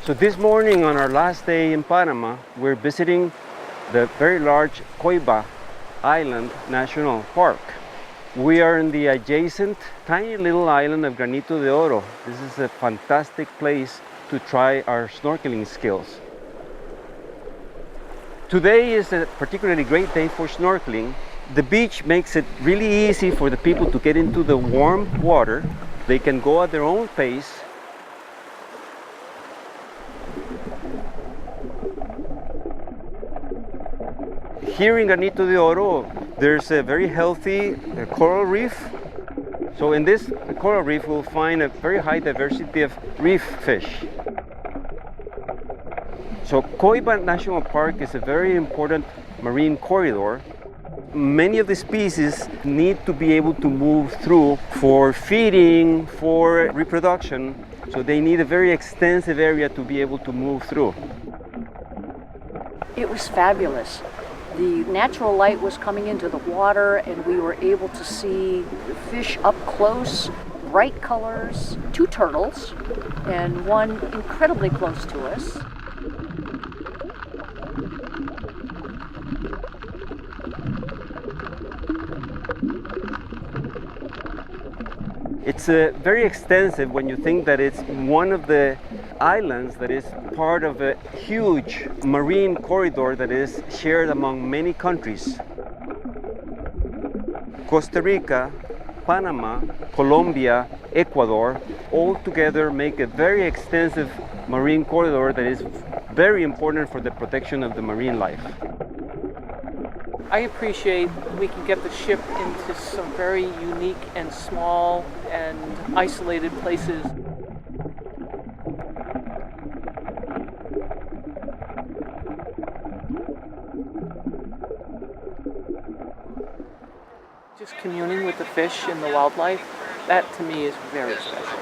So this morning on our last day in Panama, we're visiting the very large Coiba Island National Park. We are in the adjacent tiny little island of Granito de Oro. This is a fantastic place to try our snorkeling skills. Today is a particularly great day for snorkeling. The beach makes it really easy for the people to get into the warm water. They can go at their own pace. Here in Granito de Oro, there's a very healthy coral reef. So in this coral reef, we'll find a very high diversity of reef fish. So Coiba National Park is a very important marine corridor. Many of the species need to be able to move through for feeding, for reproduction. So they need a very extensive area to be able to move through. It was fabulous. The natural light was coming into the water and we were able to see the fish up close, bright colors, 2 turtles and one incredibly close to us. It's very extensive when you think that it's one of the islands that is part of a huge marine corridor that is shared among many countries. Costa Rica, Panama, Colombia, Ecuador, all together make a very extensive marine corridor that is very important for the protection of the marine life. I appreciate we can get the ship into some very unique and small and isolated places. Just communing with the fish and the wildlife, that to me is very special.